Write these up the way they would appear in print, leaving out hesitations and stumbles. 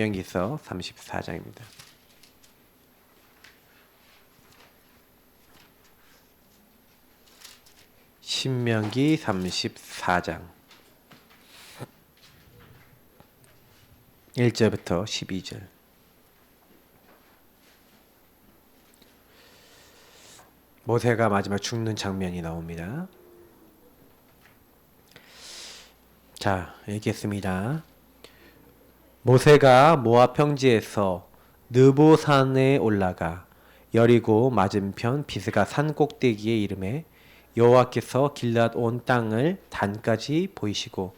신명기서 34장입니다. 신명기 34장 1절부터 12절. 모세가 마지막 죽는 장면이 나옵니다. 자, 읽겠습니다. 모세가 모압 평지에서 느보산에 올라가 여리고 맞은편 비스가 산 꼭대기에 이르매 여호와께서 길앗 온 땅을 단까지 보이시고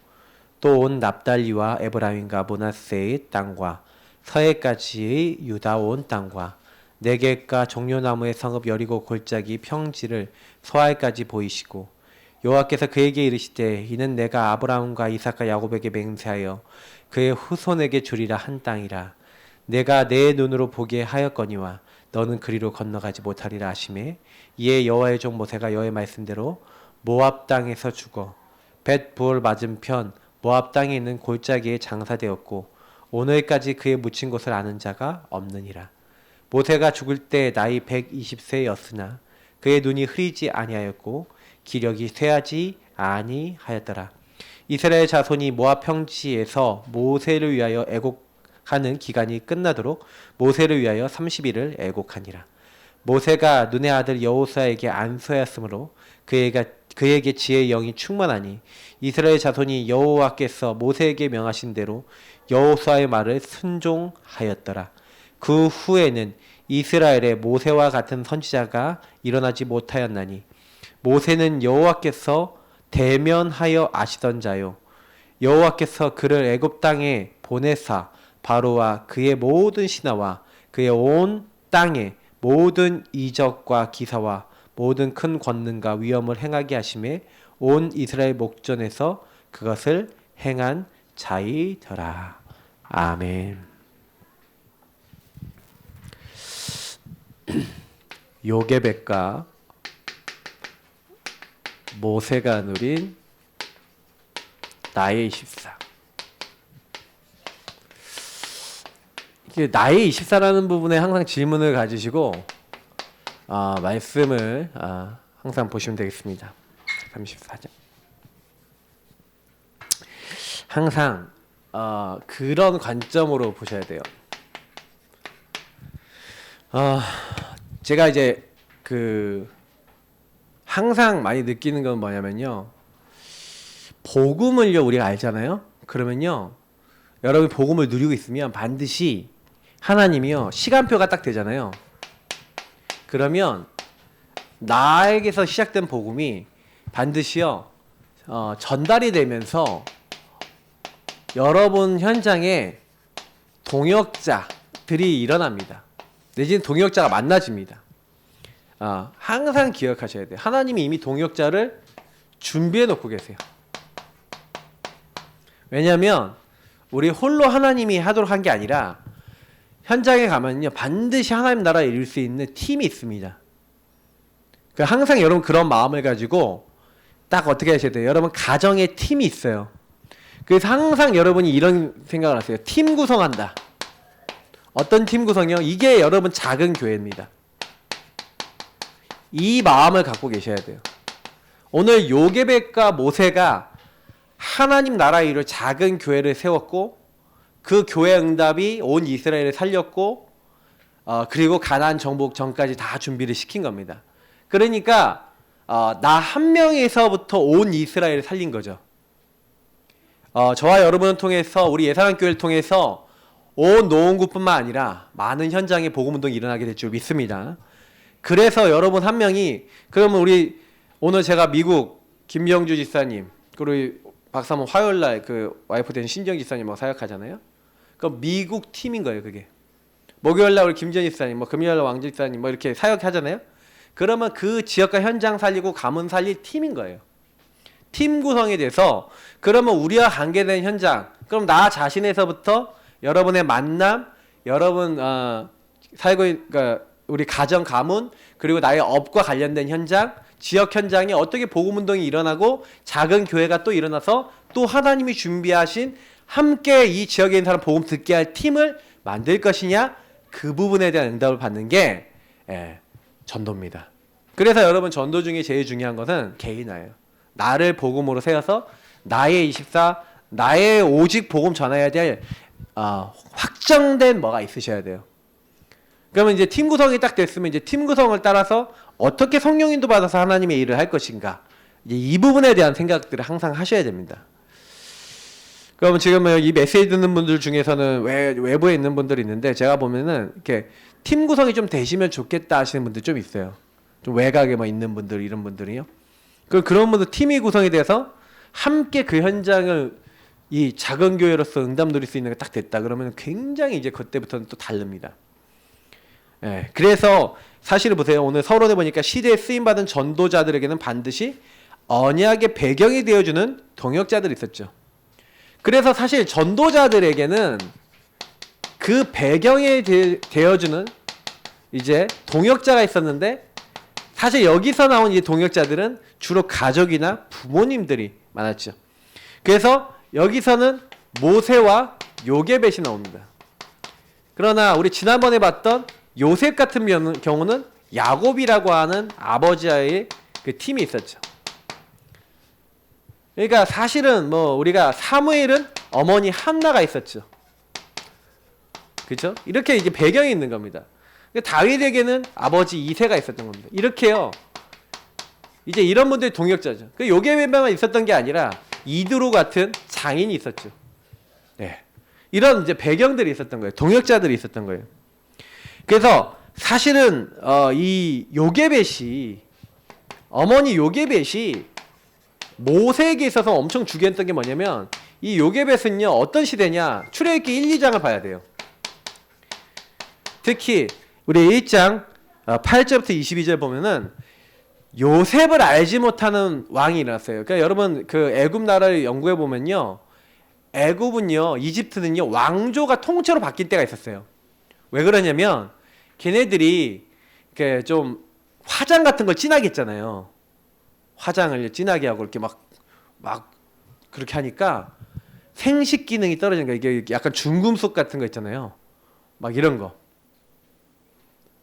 또 온 납달리와 에브라임과 므낫세의 땅과 서해까지의 유다 온 땅과 네겝과 종려나무의 성읍 여리고 골짜기 평지를 서할까지 보이시고 여호와께서 그에게 이르시되 이는 내가 아브라함과 이삭과 야곱에게 맹세하여 그의 후손에게 주리라 한 땅이라. 내가 내 눈으로 보게 하였거니와 너는 그리로 건너가지 못하리라 하시매 이에 여호와의 종 모세가 여호와의 말씀대로 모압 땅에서 죽어 벳부올 맞은편 모압 땅에 있는 골짜기에 장사되었고 오늘까지 그의 묻힌 곳을 아는 자가 없느니라. 모세가 죽을 때 나이 120세였으나 그의 눈이 흐리지 아니하였고 기력이 쇠하지 아니하였더라. 이스라엘 자손이 모압 평지에서 모세를 위하여 애곡하는 기간이 끝나도록 모세를 위하여 30일을 애곡하니라. 모세가 눈의 아들 여호수아에게 안수하였으므로 그에게 지혜의 영이 충만하니 이스라엘 자손이 여호와께서 모세에게 명하신 대로 여호수아의 말을 순종하였더라. 그 후에는 이스라엘에 모세와 같은 선지자가 일어나지 못하였나니 모세는 여호와께서 대면하여 아시던 자요 여호와께서 그를 애굽 땅에 보내사 바로와 그의 모든 신하와 그의 온 땅에 모든 이적과 기사와 모든 큰 권능과 위엄을 행하게 하심에 온 이스라엘 목전에서 그것을 행한 자이더라. 아멘. 요게벳과 모세가 누린 나의 24. 이게 나의 24라는 부분에 항상 질문을 가지시고 말씀을 항상 보시면 되겠습니다. 34장. 항상 그런 관점으로 보셔야 돼요. 제가 이제 항상 많이 느끼는 건 뭐냐면요. 복음을요, 우리가 알잖아요. 그러면요, 여러분이 복음을 누리고 있으면 반드시 하나님이요, 시간표가 딱 되잖아요. 그러면 나에게서 시작된 복음이 반드시요, 전달이 되면서 여러분 현장에 동역자들이 일어납니다. 내지는 동역자가 만나집니다. 항상 기억하셔야 돼요. 하나님이 이미 동역자를 준비해 놓고 계세요. 왜냐하면 우리 홀로 하나님이 하도록 한 게 아니라 현장에 가면요 반드시 하나님 나라에 이룰 수 있는 팀이 있습니다. 그러니까 항상 여러분 그런 마음을 가지고 딱 어떻게 하셔야 돼요? 여러분 가정에 팀이 있어요. 그래서 항상 여러분이 이런 생각을 하세요. 팀 구성한다. 어떤 팀 구성이요? 이게 여러분 작은 교회입니다. 이 마음을 갖고 계셔야 돼요. 오늘 요게벳과 모세가 하나님 나라에 이룰 작은 교회를 세웠고 그 교회 응답이 온 이스라엘을 살렸고 그리고 가나안 정복 전까지 다 준비를 시킨 겁니다. 그러니까 나 한 명에서부터 온 이스라엘을 살린 거죠. 저와 여러분을 통해서 우리 예사랑 교회를 통해서 온 노원구뿐만 아니라 많은 현장에 복음운동이 일어나게 될 줄 믿습니다. 그래서 여러분 한 명이 그러면 우리 오늘 제가 미국 김영주 지사님 그리고 박사모 화요일날 그 와이프 된 신정 지사님하고 사역하잖아요. 그럼 미국 팀인 거예요. 그게 목요일날 우리 김전 지사님 금요일날 왕 지사님 이렇게 사역하잖아요. 그러면 그 지역과 현장 살리고 가문 살릴 팀인 거예요. 팀 구성이 돼서 그러면 우리와 관계된 현장 그럼 나 자신에서부터 여러분의 만남 여러분 살고 그러니까 우리 가정 가문 그리고 나의 업과 관련된 현장 지역 현장에 어떻게 복음운동이 일어나고 작은 교회가 또 일어나서 또 하나님이 준비하신 함께 이 지역에 있는 사람 복음 듣게 할 팀을 만들 것이냐, 그 부분에 대한 응답을 받는 게 전도입니다. 그래서 여러분, 전도 중에 제일 중요한 것은 개인화예요. 나를 복음으로 세워서 나의 24, 나의 오직 복음 전해야 될 확정된 뭐가 있으셔야 돼요. 그러면 이제 팀 구성이 딱 됐으면 이제 팀 구성을 따라서 어떻게 성령 인도 받아서 하나님의 일을 할 것인가, 이제 이 부분에 대한 생각들을 항상 하셔야 됩니다. 그러면 지금 이 메시지 듣는 분들 중에서는 외부에 있는 분들이 있는데, 제가 보면은 이렇게 팀 구성이 좀 되시면 좋겠다 하시는 분들 좀 있어요. 좀 외곽에 뭐 있는 분들, 이런 분들이요. 그런 분들 팀이 구성이 돼서 함께 그 현장을 이 작은 교회로서 응답 누릴 수 있는 게 딱 됐다 그러면 굉장히 이제 그때부터는 또 다릅니다. 그래서 사실을 보세요. 오늘 서론에 보니까 시대에 쓰임받은 전도자들에게는 반드시 언약의 배경이 되어주는 동역자들이 있었죠. 그래서 사실 전도자들에게는 그 배경이 되어주는 이제 동역자가 있었는데, 사실 여기서 나온 이 동역자들은 주로 가족이나 부모님들이 많았죠. 그래서 여기서는 모세와 요게벳이 나옵니다. 그러나 우리 지난번에 봤던 요셉 같은 경우는 야곱이라고 하는 아버지와의 그 팀이 있었죠. 그러니까 사실은 뭐 우리가 사무엘은 어머니 한나가 있었죠. 그렇죠? 이렇게 이제 배경이 있는 겁니다. 다윗에게는 아버지 이새가 있었던 겁니다. 이렇게요. 이제 이런 분들이 동역자죠. 그 요게벳만 있었던 게 아니라 이드로 같은 장인이 있었죠. 이런 이제 배경들이 있었던 거예요. 동역자들이 있었던 거예요. 그래서 사실은 이 요게벳이, 어머니 요게벳이 모세에게 있어서 엄청 중요했던 게 뭐냐면, 이 요게벳은요 어떤 시대냐, 출애굽기 1, 2장을 봐야 돼요. 특히 우리 1장 8절부터 22절 보면은 요셉을 알지 못하는 왕이 일어났어요. 그러니까 여러분 그 애굽 나라를 연구해 보면요, 애굽은요, 이집트는요 왕조가 통째로 바뀔 때가 있었어요. 왜 그러냐면 걔네들이 이렇게 좀 화장 같은 걸 진하게 했잖아요. 화장을 진하게 하고 이렇게 막 그렇게 하니까 생식 기능이 떨어지는 거예요. 이게 약간 중금속 같은 거 있잖아요. 막 이런 거.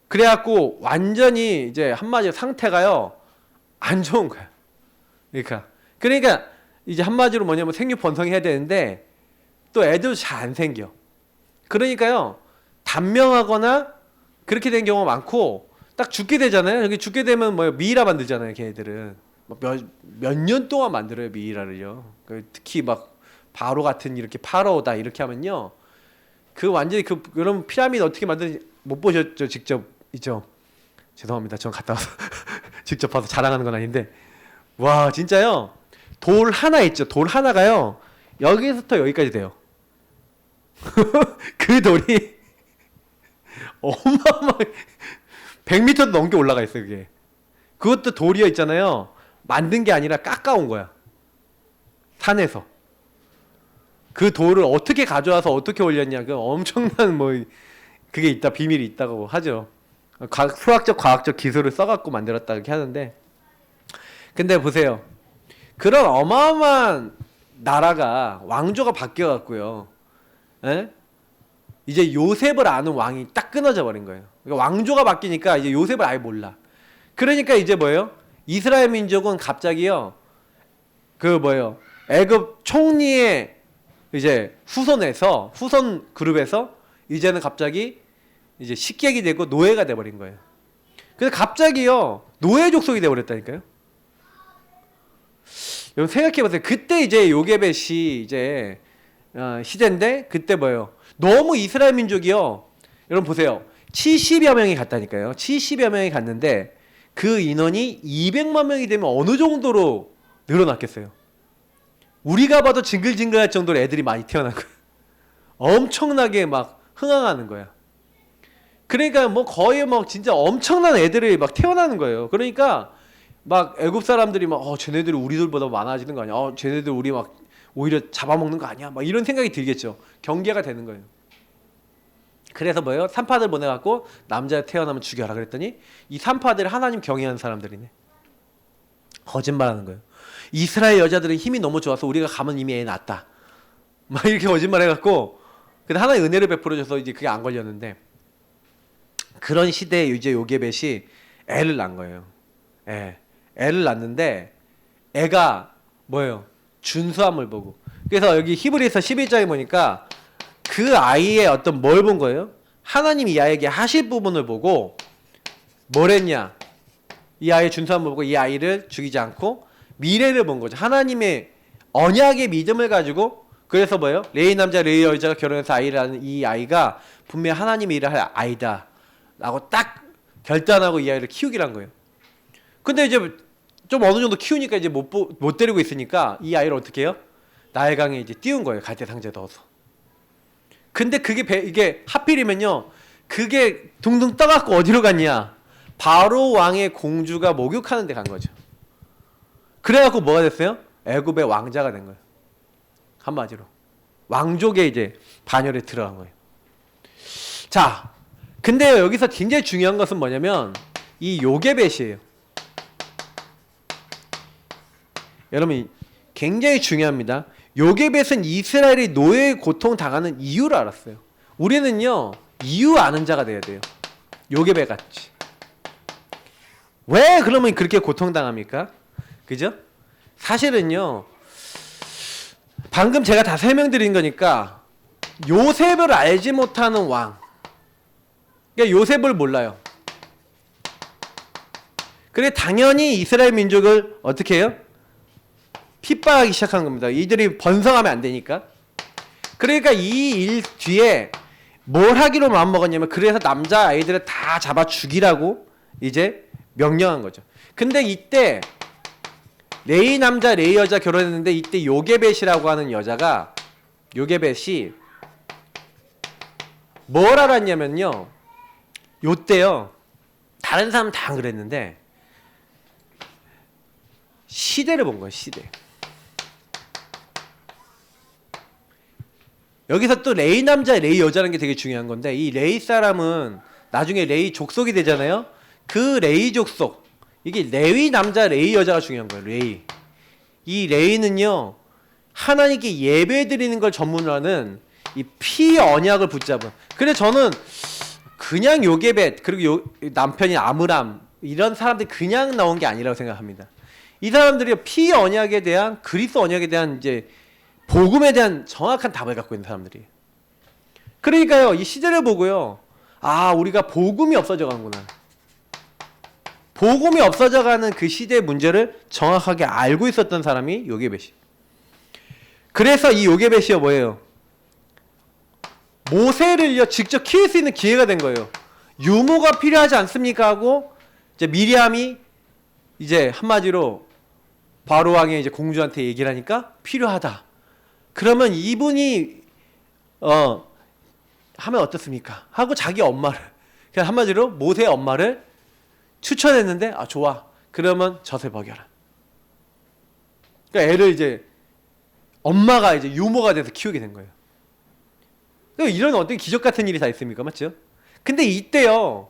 그래갖고 완전히 이제 한마디로 상태가요 안 좋은 거야. 그러니까 이제 한마디로 뭐냐면 생육 번성해야 되는데 또 애들 잘 안 생겨. 그러니까요 단명하거나 그렇게 된 경우가 많고, 딱 죽게 되잖아요. 여기 죽게 되면 뭐 미이라 만들잖아요. 걔네들은 몇 년 동안 만들어요, 미이라를요. 특히 막 바로 같은 이렇게 파라오다 이렇게 하면요, 그 완전히 그런 피라미드 어떻게 만드는지 못 보셨죠? 직접 있죠? 죄송합니다. 전 갔다 와서 직접 봐서 자랑하는 건 아닌데, 와 진짜요. 돌 하나 있죠. 돌 하나가요 여기서부터 여기까지 돼요. 그 돌이 어마어마 100m도 넘게 올라가 있어요. 그게. 그것도 돌이어 있잖아요. 만든 게 아니라 깎아온 거야. 산에서. 그 돌을 어떻게 가져와서 어떻게 올렸냐, 그 엄청난 뭐 그게 있다, 비밀이 있다고 하죠. 수학적 과학적 기술을 써갖고 만들었다 이렇게 하는데, 근데 보세요. 그런 어마어마한 나라가 왕조가 바뀌어갖고요, 이제 요셉을 아는 왕이 딱 끊어져 버린 거예요. 그러니까 왕조가 바뀌니까 이제 요셉을 아예 몰라. 그러니까 이제 뭐예요? 이스라엘 민족은 갑자기요 애굽 총리의 이제 후손 그룹에서 이제는 갑자기 이제 식객이 되고 노예가 돼 버린 거예요. 그래서 갑자기요 노예 족속이 돼 버렸다니까요. 여러분 생각해 보세요. 그때 이제 요게벳이 이제 시대인데, 그때 너무 이스라엘 민족이요. 여러분 보세요. 70여 명이 갔다니까요. 70여 명이 갔는데 그 인원이 200만 명이 되면 어느 정도로 늘어났겠어요. 우리가 봐도 징글징글할 정도로 애들이 많이 태어난 거예요. 엄청나게 막 흥황하는 거야. 그러니까 뭐 거의 막 진짜 엄청난 애들이 막 태어나는 거예요. 그러니까 막 애굽 사람들이 막 쟤네들이 우리들보다 많아지는 거 아니야? 쟤네들 우리 막 오히려 잡아먹는 거 아니야? 막 이런 생각이 들겠죠. 경계가 되는 거예요. 그래서 산파들 보내갖고 남자 태어나면 죽여라 그랬더니 이 산파들이 하나님 경외하는 사람들이네. 거짓말하는 거예요. 이스라엘 여자들은 힘이 너무 좋아서 우리가 가면 이미 애 낳았다. 막 이렇게 거짓말 해갖고 근데 하나의 은혜를 베풀어줘서 이제 그게 안 걸렸는데 그런 시대에 이제 요게벳이 애를 낳은 거예요. 애를 낳는데 애가 뭐예요? 준수함을 보고. 그래서 여기 히브리서 11장에 보니까 그 아이의 어떤 뭘 본 거예요? 하나님이 이 아이에게 하실 부분을 보고 뭘 했냐? 이 아이의 준수함을 보고 이 아이를 죽이지 않고 미래를 본 거죠. 하나님의 언약의 믿음을 가지고 그래서 뭐예요? 레위 남자 레위 여자가 결혼해서 아이를 낳는 이 아이가 분명히 하나님의 일을 할 아이다 라고 딱 결단하고 이 아이를 키우기로 한 거예요. 근데 이제 좀 어느 정도 키우니까 이제 못 데리고 있으니까 이 아이를 어떻게 해요? 나일강에 이제 띄운 거예요. 갈대 상자에 넣어서. 근데 이게 하필이면요. 그게 둥둥 떠갖고 어디로 갔냐? 바로 왕의 공주가 목욕하는 데 간 거죠. 그래갖고 뭐가 됐어요? 애굽의 왕자가 된 거예요. 한마디로. 왕족의 이제 반열에 들어간 거예요. 자, 근데 여기서 굉장히 중요한 것은 뭐냐면 이 요게벳이에요. 여러분 굉장히 중요합니다. 요게벳은 이스라엘이 노예의 고통 당하는 이유를 알았어요. 우리는요 이유 아는 자가 돼야 돼요. 요게벳 같이. 왜 그러면 그렇게 고통당합니까? 그죠? 사실은요 방금 제가 다 설명드린 거니까 요셉을 알지 못하는 왕, 그러니까 요셉을 몰라요. 그래 당연히 이스라엘 민족을 어떻게 해요? 핍박하기 시작한 겁니다. 이들이 번성하면 안 되니까. 그러니까 이 일 뒤에 뭘 하기로 마음먹었냐면 그래서 남자 아이들을 다 잡아 죽이라고 이제 명령한 거죠. 근데 이때 레위 남자 레위 여자 결혼했는데 이때 요게벳이라고 하는 여자가 요게벳이 뭘 알았냐면요. 요때요. 다른 사람 다 안 그랬는데 시대를 본 거예요. 시대. 여기서 또 레위 남자 레위 여자라는 게 되게 중요한 건데 이 레위 사람은 나중에 레위 족속이 되잖아요. 그 레위 족속 이게 레위 남자 레위 여자가 중요한 거예요. 레위. 이 레위는요 하나님께 예배 드리는 걸 전문으로 하는 이 피 언약을 붙잡은. 그래서 저는 그냥 요게벳 그리고 남편이 아므람 이런 사람들이 그냥 나온 게 아니라고 생각합니다. 이 사람들이 피 언약에 대한 그리스도 언약에 대한 이제 복음에 대한 정확한 답을 갖고 있는 사람들이에요. 그러니까요 이 시대를 보고요 아 우리가 복음이 없어져 가는구나. 복음이 없어져 가는 그 시대의 문제를 정확하게 알고 있었던 사람이 요게벳이. 그래서 이 요게벳이요 뭐예요? 모세를요 직접 키울 수 있는 기회가 된 거예요. 유모가 필요하지 않습니까? 하고 이제 미리암이 이제 한마디로 바로 왕의 이제 공주한테 얘기를 하니까 필요하다. 그러면 이분이 하면 어떻습니까? 하고 자기 엄마를 그냥 한마디로 모세의 엄마를 추천했는데 아 좋아. 그러면 젖을 먹여라. 그러니까 애를 이제 엄마가 이제 유모가 돼서 키우게 된 거예요. 이런 어떤 기적 같은 일이 다 있습니까? 맞죠? 근데 이때요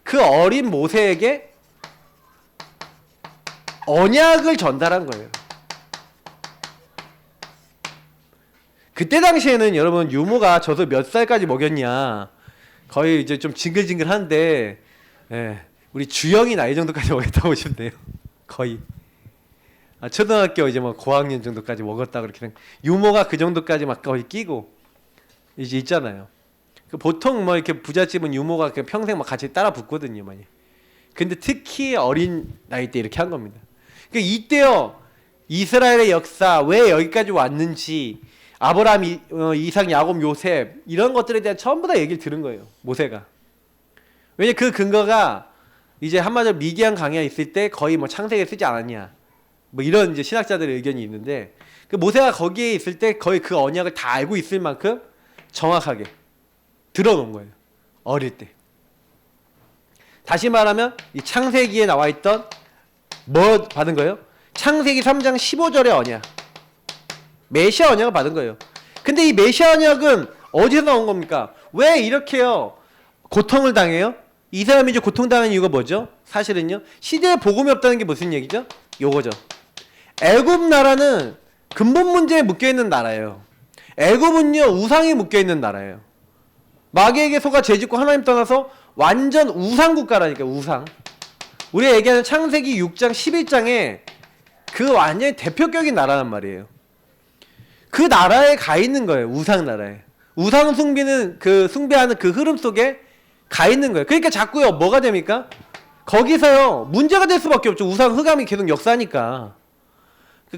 그 어린 모세에게 언약을 전달한 거예요. 그때 당시에는 여러분 유모가 젖을 몇 살까지 먹였냐 거의 이제 좀 징글징글한데 우리 주영이 나이 정도까지 먹였다고 보시면 돼요. 거의 초등학교 이제 뭐 고학년 정도까지 먹었다 그렇게 유모가 그 정도까지 막 거의 끼고 이제 있잖아요. 보통 뭐 이렇게 부잣집은 유모가 그냥 평생 막 같이 따라 붙거든요, 많이. 근데 특히 어린 나이 때 이렇게 한 겁니다. 그러니까 이때요 이스라엘의 역사 왜 여기까지 왔는지 아브라함, 이삭, 야곱, 요셉 이런 것들에 대한 전부 다 얘기를 들은 거예요. 모세가. 왜냐 그 근거가 이제 한마디로 미디안 강야에 있을 때 거의 뭐 창세기에 쓰지 않았냐 뭐 이런 이제 신학자들의 의견이 있는데 그 모세가 거기에 있을 때 거의 그 언약을 다 알고 있을 만큼 정확하게 들어놓은 거예요. 어릴 때. 다시 말하면 이 창세기에 나와 있던 뭐 받은 거예요? 창세기 3장 15절의 언약. 메시아 언약을 받은 거예요. 근데 이 메시아 언약은 어디서 나온 겁니까? 왜 이렇게요 고통을 당해요? 이 사람이 이제 고통당하는 이유가 뭐죠? 사실은요 시대에 복음이 없다는 게 무슨 얘기죠? 요거죠. 애굽 나라는 근본 문제에 묶여있는 나라예요. 애굽은요 우상이 묶여있는 나라예요. 마귀에게 속아 죄짓고 하나님 떠나서 완전 우상 국가라니까. 우상. 우리가 얘기하는 창세기 6장 11장에 그 완전히 대표격인 나라란 말이에요. 그 나라에 가 있는 거예요. 우상 나라에. 우상 숭배는 그 숭배하는 그 흐름 속에 가 있는 거예요. 그러니까 자꾸요 뭐가 됩니까? 거기서요 문제가 될 수밖에 없죠. 우상 흑암이 계속 역사하니까.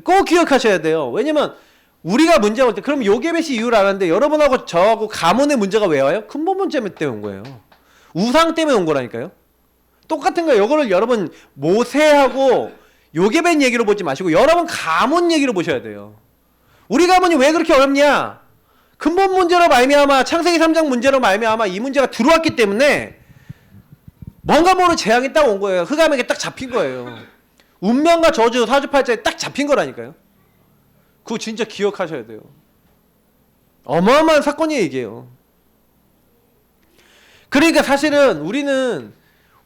꼭 기억하셔야 돼요. 왜냐면 우리가 문제가 올 때 그럼 요게벳이 이유를 알았는데 여러분하고 저하고 가문의 문제가 왜 와요? 근본 문제 때문에 온 거예요. 우상 때문에 온 거라니까요. 똑같은 거예요. 이거를 여러분 모세하고 요게벳 얘기로 보지 마시고 여러분 가문 얘기로 보셔야 돼요. 우리 가문이 왜 그렇게 어렵냐? 근본 문제로 말미암아 창세기 3장 문제로 말미암아 이 문제가 들어왔기 때문에 뭔가 모르는 재앙이 딱 온 거예요. 흑암에게 딱 잡힌 거예요. 운명과 저주 사주팔자에 딱 잡힌 거라니까요. 그거 진짜 기억하셔야 돼요. 어마어마한 사건이 얘기해요. 그러니까 사실은 우리는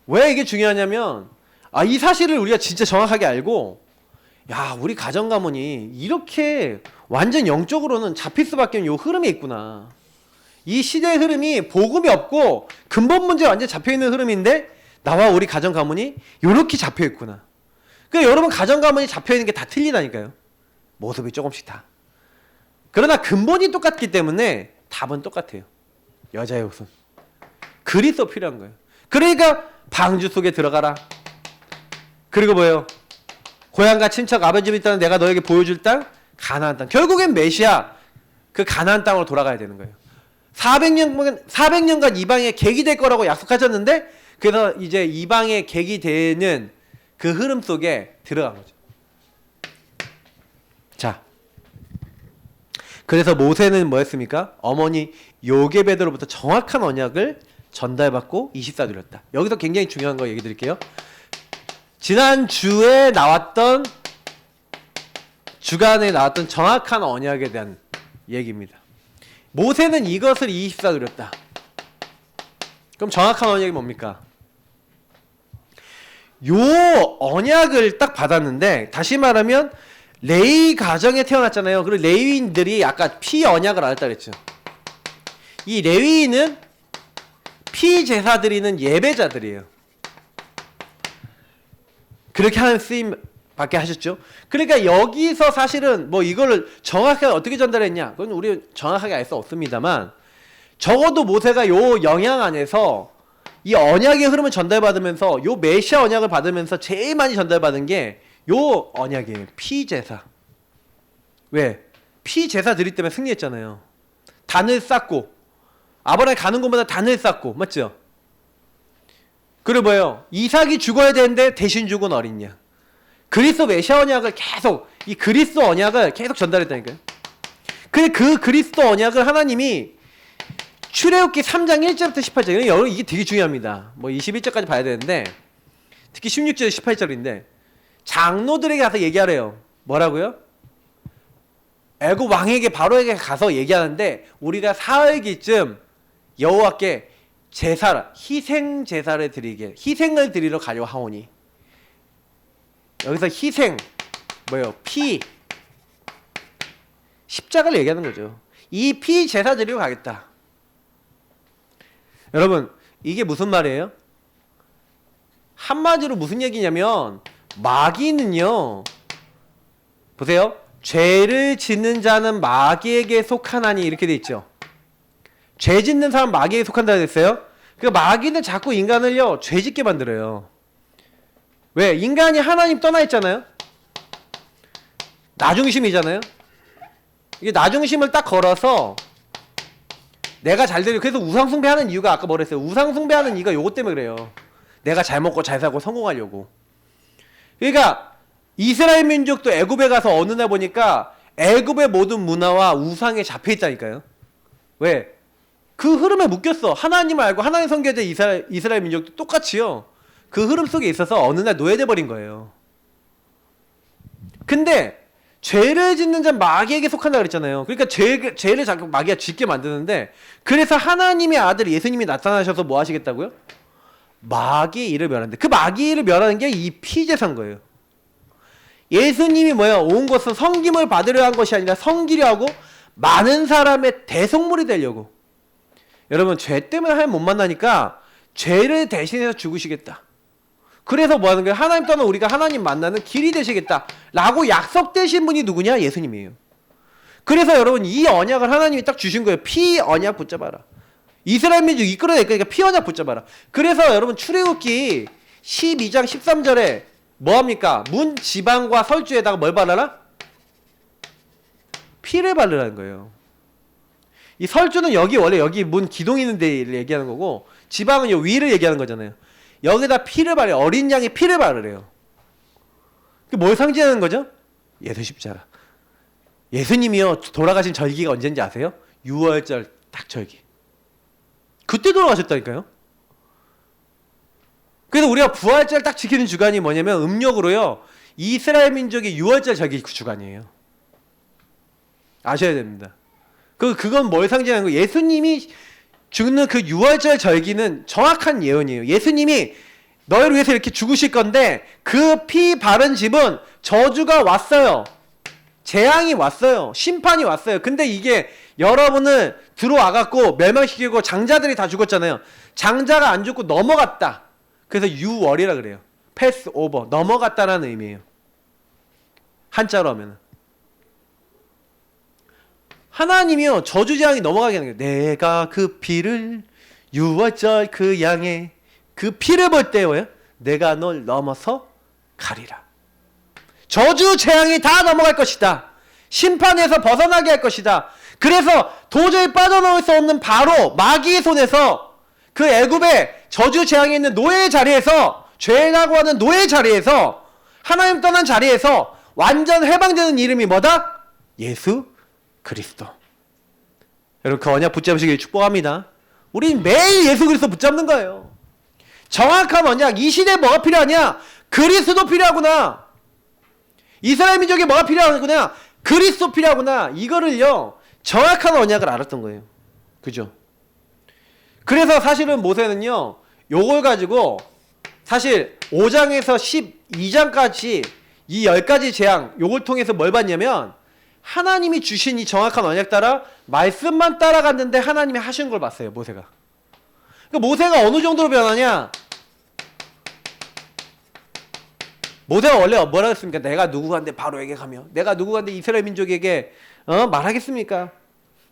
왜 이게 중요하냐면 이 사실을 우리가 진짜 정확하게 알고 야 우리 가정 가문이 이렇게 완전 영적으로는 잡힐 수밖에 없는 요 흐름이 있구나. 이 시대의 흐름이 복음이 없고 근본 문제가 완전 잡혀있는 흐름인데 나와 우리 가정 가문이 요렇게 잡혀있구나. 그러니까 여러분 가정 가문이 잡혀있는 게 다 틀리다니까요. 모습이 조금씩 다. 그러나 근본이 똑같기 때문에 답은 똑같아요. 여자의 옷은 그리스도 필요한 거예요. 그러니까 방주 속에 들어가라. 그리고 뭐예요? 고향과 친척 아버지 집 있다는 내가 너에게 보여줄 땅 가나안 땅. 결국엔 메시아 그 가나안 땅으로 돌아가야 되는 거예요. 400년간 이방의 객이 될 거라고 약속하셨는데 그래서 이제 이방의 객이 되는 그 흐름 속에 들어간 거죠. 자, 그래서 모세는 뭐였습니까? 어머니 요게벳으로부터 정확한 언약을 전달받고 24 드렸다. 여기서 굉장히 중요한 거 얘기 드릴게요. 지난주에 나왔던 주간에 나왔던 정확한 언약에 대한 얘기입니다. 모세는 이것을 24 드렸다. 그럼 정확한 언약이 뭡니까? 요 언약을 딱 받았는데 다시 말하면 레위 가정에 태어났잖아요. 그리고 레위인들이 아까 피 언약을 안 했다 그랬죠. 이 레위인은 피 제사 드리는 예배자들이에요. 그렇게 하는 쓰임 밖에 하셨죠. 그러니까 여기서 사실은 뭐 이거를 정확하게 어떻게 전달했냐 그건 우리 정확하게 알 수 없습니다만 적어도 모세가 요 영향 안에서 이 언약의 흐름을 전달받으면서 요 메시아 언약을 받으면서 제일 많이 전달받은 게 요 언약이에요. 피제사. 왜? 피제사 드릴 때문에 승리했잖아요. 단을 쌓고 아브라함이 가는 곳마다 단을 쌓고 맞죠? 그리고 뭐예요? 이삭이 죽어야 되는데 대신 죽은 어린 양. 그리스도 메시아 언약을 계속 이 그리스도 언약을 계속 전달했다니까요. 근데 그 그리스도 언약을 하나님이 출애굽기 3장 1절부터 18절 여러분 이게 되게 중요합니다. 뭐 21절까지 봐야 되는데 특히 16절 18절인데 장로들에게 가서 얘기하래요. 뭐라고요? 애굽 왕에게 바로에게 가서 얘기하는데 우리가 사흘기쯤 여호와께 제사 희생 제사를 드리게 희생을 드리러 가려 하오니 여기서 희생 뭐예요? 피 십자가를 얘기하는 거죠. 이 피 제사 드리러 가겠다. 여러분 이게 무슨 말이에요? 한마디로 무슨 얘기냐면 마귀는요 보세요. 죄를 짓는 자는 마귀에게 속하나니 이렇게 돼 있죠. 죄 짓는 사람 마귀에게 속한다 그랬어요. 그 마귀는 자꾸 인간을요 죄 짓게 만들어요. 왜? 인간이 하나님 떠나 있잖아요. 나중심이잖아요. 이게 나중심을 딱 걸어서 내가 잘 되려. 그래서 우상숭배하는 이유가 아까 뭐랬어요? 우상숭배하는 이유가 요것 때문에 그래요. 내가 잘 먹고 잘 살고 성공하려고. 그러니까 이스라엘 민족도 애굽에 가서 어느 날 보니까 애굽의 모든 문화와 우상에 잡혀 있다니까요. 왜? 그 흐름에 묶였어. 하나님을 알고 하나님 섬겨야 이스라엘 민족도 똑같이요. 그 흐름 속에 있어서 어느 날 노예돼 버린 거예요. 근데 죄를 짓는 자는 마귀에게 속한다 그랬잖아요. 그러니까 죄를 자꾸 마귀가 짓게 만드는데 그래서 하나님의 아들 예수님이 나타나셔서 뭐 하시겠다고요? 마귀의 일을 멸하는데 그 마귀의 일을 멸하는 게 이 피제사인 거예요. 예수님이 뭐예요? 온 것은 섬김을 받으려 한 것이 아니라 섬기려 하고 많은 사람의 대속물이 되려고. 여러분, 죄 때문에 하나님 못 만나니까 죄를 대신해서 죽으시겠다. 그래서 뭐 하는 거예요? 하나님 떠나 우리가 하나님 만나는 길이 되시겠다 라고 약속되신 분이 누구냐? 예수님이에요. 그래서 여러분, 이 언약을 하나님이 딱 주신 거예요. 피 언약 붙잡아라. 이스라엘 민족 이끌어낼 거니까 피 언약 붙잡아라. 그래서 여러분, 출애굽기 12장 13절에 뭐합니까? 문 지방과 설주에다가 뭘 바르라? 피를 바르라는 거예요. 이 설주는 여기 원래 여기 문 기둥 있는 데를 얘기하는 거고, 지방은 요 위를 얘기하는 거잖아요. 여기다 피를 바르래요. 어린 양의 피를 바르래요. 그 뭘 상징하는 거죠? 예수 십자가. 예수님이요, 돌아가신 절기가 언제인지 아세요? 6월절 딱 절기. 그때 돌아가셨다니까요. 그래서 우리가 부활절 딱 지키는 주간이 뭐냐면 음력으로요, 이스라엘 민족의 6월절 절기 주간이에요. 아셔야 됩니다. 그건 뭘 상징하는 거예요? 예수님이 죽는 그 6월절 절기는 정확한 예언이에요. 예수님이 너희를 위해서 이렇게 죽으실 건데 그 피 바른 집은 저주가 왔어요. 재앙이 왔어요. 심판이 왔어요. 근데 이게 여러분을 들어와갖고 멸망시키고 장자들이 다 죽었잖아요. 장자가 안 죽고 넘어갔다. 그래서 6월이라 그래요. 패스 오버. 넘어갔다라는 의미예요. 한자로 하면은. 하나님이요, 저주재앙이 넘어가게 하는 거예요. 내가 그 피를 6월절 그 양의 그 피를 볼 때요, 내가 널 넘어서 가리라. 저주 재앙이 다 넘어갈 것이다. 심판에서 벗어나게 할 것이다. 그래서 도저히 빠져나올 수 없는 바로 마귀의 손에서 그 애굽의 저주 재앙이 있는 노예의 자리에서, 죄라고 하는 노예의 자리에서, 하나님 떠난 자리에서 완전 해방되는 이름이 뭐다? 예수 그리스도. 여러분, 그 언약 붙잡으시길 축복합니다. 우린 매일 예수 그리스도 붙잡는 거예요. 정확한 언약. 이 시대에 뭐가 필요하냐? 그리스도 필요하구나. 이스라엘 민족에 뭐가 필요하구나? 그리스도 필요하구나. 이거를요, 정확한 언약을 알았던 거예요. 그죠? 그래서 사실은 모세는요, 요걸 가지고 사실 5장에서 12장까지 이 10가지 재앙, 요걸 통해서 뭘 봤냐면, 하나님이 주신 이 정확한 언약 따라 말씀만 따라갔는데 하나님이 하신 걸 봤어요, 모세가. 그러니까 모세가 어느 정도로 변하냐? 모세가 원래 뭐라 했습니까? 내가 누구한테 바로에게 가며 내가 누구한테 이스라엘 민족에게 말하겠습니까?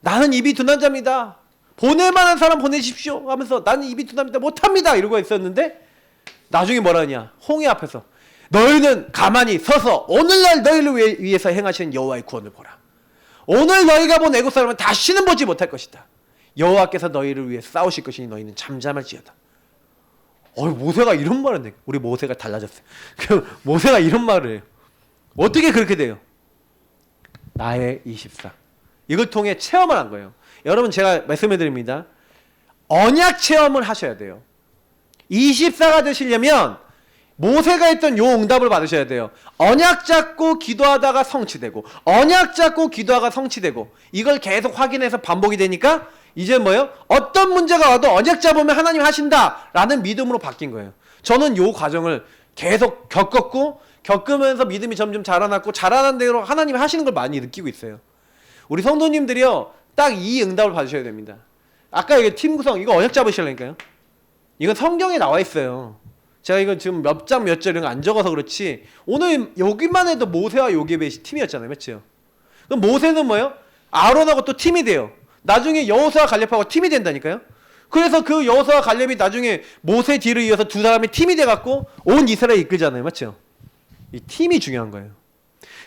나는 입이 둔한 자입니다. 보낼 만한 사람 보내십시오 하면서 나는 입이 둔합니다. 못합니다. 이러고 있었는데 나중에 뭐라 하냐? 홍해 앞에서 너희는 가만히 서서 오늘날 너희를 위해서 행하시는 여호와의 구원을 보라. 오늘 너희가 본 애국 사람은 다시는 보지 못할 것이다. 여호와께서 너희를 위해 싸우실 것이니 너희는 잠잠할지어다. 모세가 이런 말을 해. 우리 모세가 달라졌어요. 모세가 이런 말을 해요. 어떻게 그렇게 돼요? 나의 24. 이걸 통해 체험을 한 거예요. 여러분, 제가 말씀해 드립니다. 언약 체험을 하셔야 돼요. 24가 되시려면 모세가 했던 요 응답을 받으셔야 돼요. 언약 잡고 기도하다가 성취되고, 언약 잡고 기도하다가 성취되고, 이걸 계속 확인해서 반복이 되니까 이제 뭐예요? 어떤 문제가 와도 언약 잡으면 하나님 하신다 라는 믿음으로 바뀐 거예요. 저는 요 과정을 계속 겪으면서 믿음이 점점 자라났고, 자라난 대로 하나님이 하시는 걸 많이 느끼고 있어요. 우리 성도님들이요, 딱 이 응답을 받으셔야 됩니다. 아까 얘기 팀 구성, 이거 언약 잡으시려니까요. 이건 성경에 나와 있어요. 제가 이건 지금 몇 장 몇 절 이런 거 안 적어서 그렇지, 오늘 여기만 해도 모세와 요게벳이 팀이었잖아요. 맞죠? 그럼 모세는 뭐예요? 아론하고 또 팀이 돼요. 나중에 여호수아 갈렙하고 팀이 된다니까요. 그래서 그 여호수아 갈렙이 나중에 모세 뒤를 이어서 두 사람이 팀이 돼갖고 온 이스라엘 이끌잖아요. 맞죠? 이 팀이 중요한 거예요.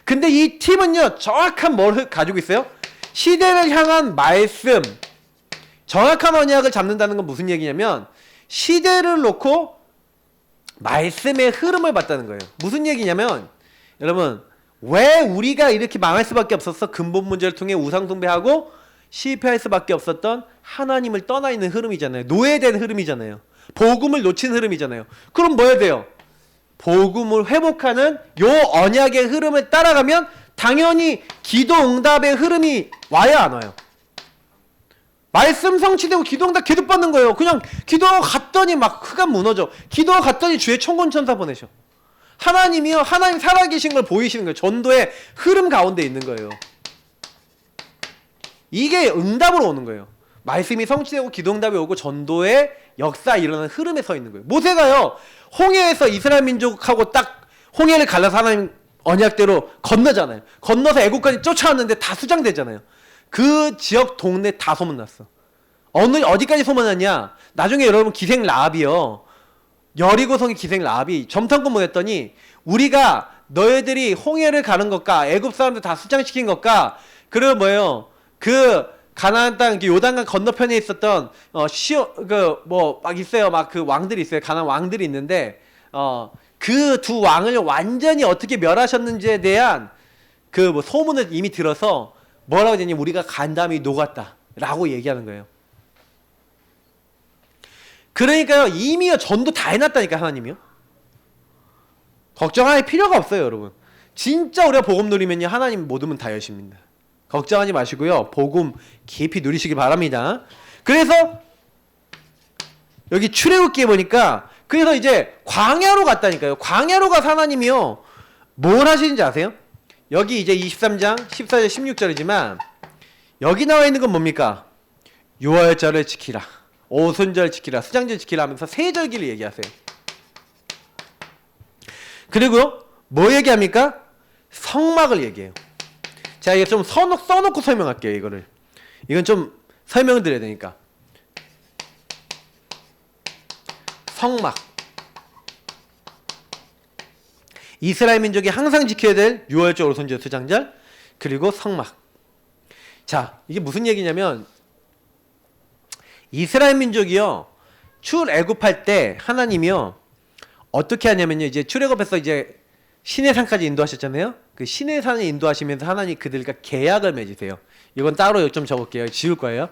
근데 이 팀은요, 정확한 뭘 가지고 있어요? 시대를 향한 말씀, 정확한 언약을 잡는다는 건 무슨 얘기냐면, 시대를 놓고 말씀의 흐름을 봤다는 거예요. 무슨 얘기냐면, 여러분, 왜 우리가 이렇게 망할 수밖에 없었어? 근본 문제를 통해 우상 숭배하고 실패할 수밖에 없었던 하나님을 떠나 있는 흐름이잖아요. 노예된 흐름이잖아요. 복음을 놓친 흐름이잖아요. 그럼 뭐 해야 돼요? 복음을 회복하는 요 언약의 흐름을 따라가면 당연히 기도 응답의 흐름이 와야 안 와요. 말씀 성취되고 기도 응답 계속 받는 거예요. 그냥 기도하고 갔더니 막 흑암 무너져. 기도하고 갔더니 주의 천군천사 보내셔. 하나님이요, 하나님 살아계신 걸 보이시는 거예요. 전도의 흐름 가운데 있는 거예요. 이게 응답으로 오는 거예요. 말씀이 성취되고 기도응답이 오고 전도의 역사 일어나는 흐름에 서 있는 거예요. 모세가요, 홍해에서 이스라엘 민족하고 딱 홍해를 갈라서 하나님 언약대로 건너잖아요. 건너서 애국까지 쫓아왔는데 다 수장되잖아요. 그 지역 동네 다 소문났어. 어디까지 소문났냐? 나중에 여러분 기생 라합이요, 여리고성의 기생 라합이 점탐꾼 보냈더니, 우리가 너희들이 홍해를 가는 것과 애굽 사람들 다 수장시킨 것과, 그리고 뭐예요, 그 가나안 땅 요단강 건너편에 있었던 막 있어요. 막 그 왕들이 있어요. 가나안 왕들이 있는데 그 두 왕을 완전히 어떻게 멸하셨는지에 대한 그 뭐 소문을 이미 들어서 뭐라고 되냐, 우리가 간담이 녹았다라고 얘기하는 거예요. 그러니까요, 이미요 전도 다 해놨다니까 하나님이요. 걱정할 필요가 없어요, 여러분. 진짜 우리가 복음 누리면요, 하나님 모두면 다 여십니다. 걱정하지 마시고요, 복음 깊이 누리시기 바랍니다. 그래서 여기 출애굽기에 보니까, 그래서 이제 광야로 갔다니까요. 광야로 가서 하나님이요 뭘 하시는지 아세요? 여기 이제 23장 14절 16절이지만 여기 나와 있는 건 뭡니까? 유월절을 지키라, 오순절 지키라, 수장절 지키라 하면서 세절기를 얘기하세요. 그리고 뭐 얘기합니까? 성막을 얘기해요. 제가 이게 좀 써놓고 설명할게요. 이건 좀 설명을 드려야 되니까. 성막, 이스라엘 민족이 항상 지켜야 될 유월절, 오순절, 수장절, 그리고 성막. 자, 이게 무슨 얘기냐면, 이스라엘 민족이요 출애굽할 때 하나님이요 어떻게 하냐면요, 이제 출애굽해서 이제 시내산까지 인도하셨잖아요. 그 시내산을 인도하시면서 하나님 그들과 계약을 맺으세요. 이건 따로 좀 적을게요. 지울 거예요.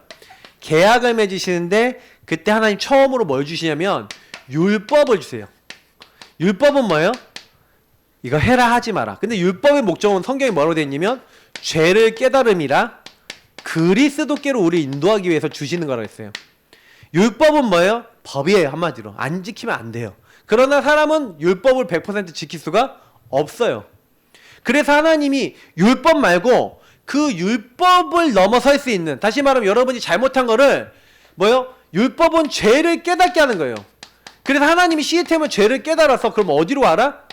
계약을 맺으시는데 그때 하나님 처음으로 뭘 주시냐면 율법을 주세요. 율법은 뭐예요? 이거 해라 하지 마라. 근데 율법의 목적은 성경에 뭐라고 되어 있냐면 죄를 깨달음이라 그리스도께로 우리 인도하기 위해서 주시는 거라고 했어요. 율법은 뭐예요? 법이에요. 한마디로 안 지키면 안 돼요. 그러나 사람은 율법을 100% 지킬 수가 없어요. 그래서 하나님이 율법 말고 그 율법을 넘어설 수 있는, 다시 말하면 여러분이 잘못한 거를 뭐예요? 율법은 죄를 깨닫게 하는 거예요. 그래서 하나님이 시스템은 죄를 깨달아서, 그럼 어디로 와라?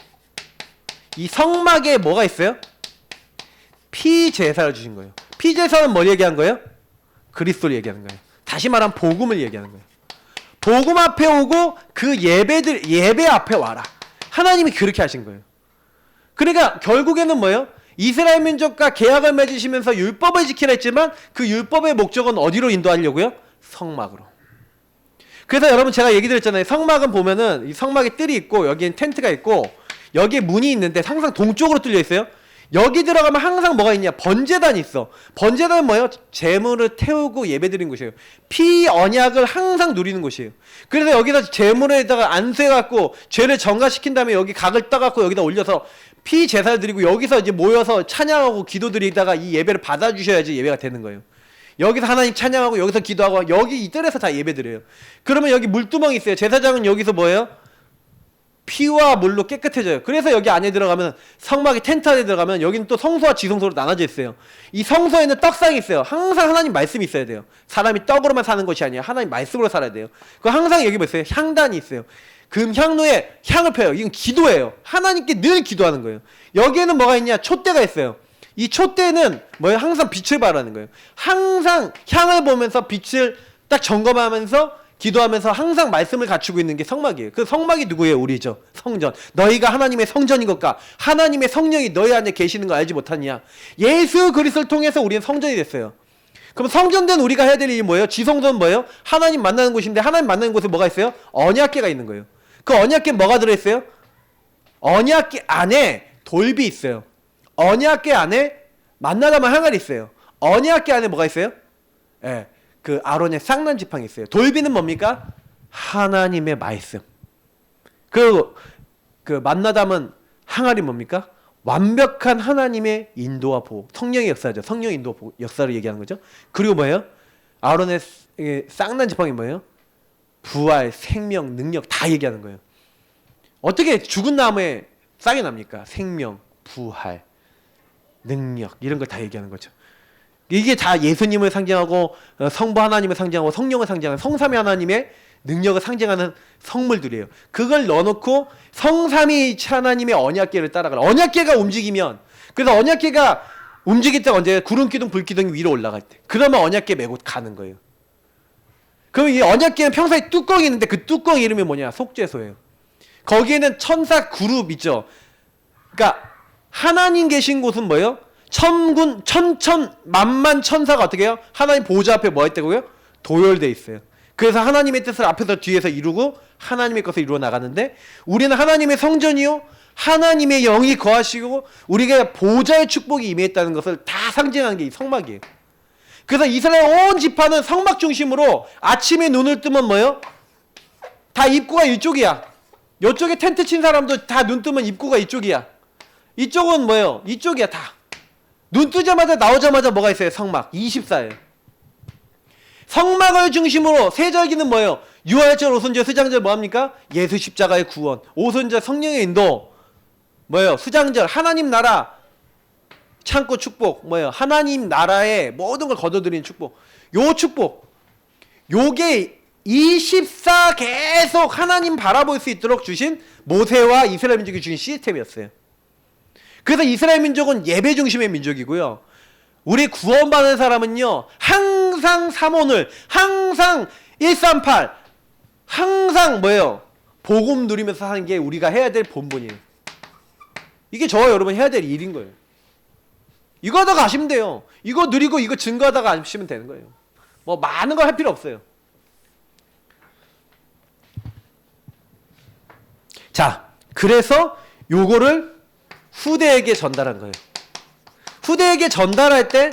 이 성막에 뭐가 있어요? 피제사를 주신 거예요. 피제사는 뭘 얘기한 거예요? 그리스도를 얘기하는 거예요. 다시 말하면 복음을 얘기하는 거예요. 복음 앞에 오고 그 예배 앞에 와라. 하나님이 그렇게 하신 거예요. 그러니까 결국에는 뭐예요? 이스라엘 민족과 계약을 맺으시면서 율법을 지키라 했지만 그 율법의 목적은 어디로 인도하려고요? 성막으로. 그래서 여러분 제가 얘기 드렸잖아요. 성막은 보면은 이 성막에 뜰이 있고 여기엔 텐트가 있고 여기에 문이 있는데 항상 동쪽으로 뚫려 있어요. 여기 들어가면 항상 뭐가 있냐? 번제단이 있어. 번제단은 뭐예요? 제물을 태우고 예배드리는 곳이에요. 피 언약을 항상 누리는 곳이에요. 그래서 여기다 제물에다가 안수해갖고 죄를 정화시킨 다음에 여기 각을 떠갖고 여기다 올려서 피 제사를 드리고 여기서 이제 모여서 찬양하고 기도드리다가 이 예배를 받아주셔야지 예배가 되는 거예요. 여기서 하나님 찬양하고 여기서 기도하고 여기 이 뜰에서 다 예배드려요. 그러면 여기 물두멍이 있어요. 제사장은 여기서 뭐예요? 피와 물로 깨끗해져요. 그래서 여기 안에 들어가면 성막이 텐트 안에 들어가면 여기는 또 성소와 지성소로 나눠져 있어요. 이 성소에는 떡상이 있어요. 항상 하나님 말씀이 있어야 돼요. 사람이 떡으로만 사는 것이 아니라 하나님 말씀으로 살아야 돼요. 그 항상 여기 보세요. 향단이 있어요. 금향로에 향을 펴요. 이건 기도예요. 하나님께 늘 기도하는 거예요. 여기에는 뭐가 있냐? 촛대가 있어요. 이 촛대는 뭐예요? 항상 빛을 발하는 거예요. 항상 향을 보면서 빛을 딱 점검하면서 기도하면서 항상 말씀을 갖추고 있는 게 성막이에요. 그 성막이 누구예요? 우리죠. 성전. 너희가 하나님의 성전인 것과 하나님의 성령이 너희 안에 계시는 거 알지 못하느냐? 예수 그리스도를 통해서 우리는 성전이 됐어요. 그럼 성전된 우리가 해야 될 일이 뭐예요? 지성소는 뭐예요? 하나님 만나는 곳인데 하나님 만나는 곳에 뭐가 있어요? 언약궤가 있는 거예요. 그 언약궤 뭐가 들어있어요? 언약궤 안에 돌비 있어요. 언약궤 안에 만나다만 항아리 있어요. 언약궤 안에 뭐가 있어요? 예. 그 아론의 쌍난 지팡이 있어요. 돌비는 뭡니까? 하나님의 말씀. 그리고 그 만나담은 항아리 뭡니까? 완벽한 하나님의 인도와 보호. 성령의 역사죠. 성령 인도 역사를 얘기하는 거죠. 그리고 뭐예요? 아론의 쌍난 지팡이 뭐예요? 부활, 생명, 능력 다 얘기하는 거예요. 어떻게 죽은 나무에 싹이 납니까? 생명, 부활, 능력 이런 걸 다 얘기하는 거죠. 이게 다 예수님을 상징하고 성부 하나님을 상징하고 성령을 상징하는 성삼위 하나님의 능력을 상징하는 성물들이에요. 그걸 넣어놓고 성삼위일체 하나님의 언약궤를 따라가라. 언약궤가 움직이면, 그래서 언약궤가 움직일 때 언제? 구름기둥 불기둥이 위로 올라갈 때. 그러면 언약궤 메고 가는 거예요. 그럼 이 언약궤는 평소에 뚜껑이 있는데 그 뚜껑 이름이 뭐냐? 속죄소예요. 거기에는 천사 그룹 있죠. 그러니까 하나님 계신 곳은 뭐예요? 천군 천천 만만 천사가 어떻게 해요? 하나님 보좌 앞에 뭐 했다고요? 도열돼 있어요. 그래서 하나님의 뜻을 앞에서 뒤에서 이루고 하나님의 것을 이루어 나가는데, 우리는 하나님의 성전이요 하나님의 영이 거하시고 우리가 보좌의 축복이 임했다는 것을 다 상징하는 게 이 성막이에요. 그래서 이스라엘 온 지파는 성막 중심으로 아침에 눈을 뜨면 뭐예요? 다 입구가 이쪽이야. 이쪽에 텐트 친 사람도 다 눈 뜨면 입구가 이쪽이야. 이쪽은 뭐예요? 이쪽이야. 다 눈 뜨자마자 나오자마자 뭐가 있어요? 성막 24예요. 성막을 중심으로 세절기는 뭐예요? 유월절, 오순절, 수장절 뭐합니까? 예수 십자가의 구원. 오순절 성령의 인도 뭐예요? 수장절 하나님 나라 창고 축복 뭐예요? 하나님 나라의 모든 걸 거둬들이는 축복. 요 축복 요게 24 계속 하나님 바라볼 수 있도록 주신 모세와 이스라엘 민족이 주신 시스템이었어요. 그래서 이스라엘 민족은 예배 중심의 민족이고요. 우리 구원받은 사람은요, 항상 삼오늘, 항상 138, 항상 뭐예요? 복음 누리면서 사는 게 우리가 해야 될 본분이에요. 이게 저와 여러분 해야 될 일인 거예요. 이거 하다가 가시면 돼요. 이거 누리고 이거 증거하다가 가시면 되는 거예요. 뭐 많은 걸 할 필요 없어요. 자, 그래서 요거를 후대에게 전달한 거예요. 후대에게 전달할 때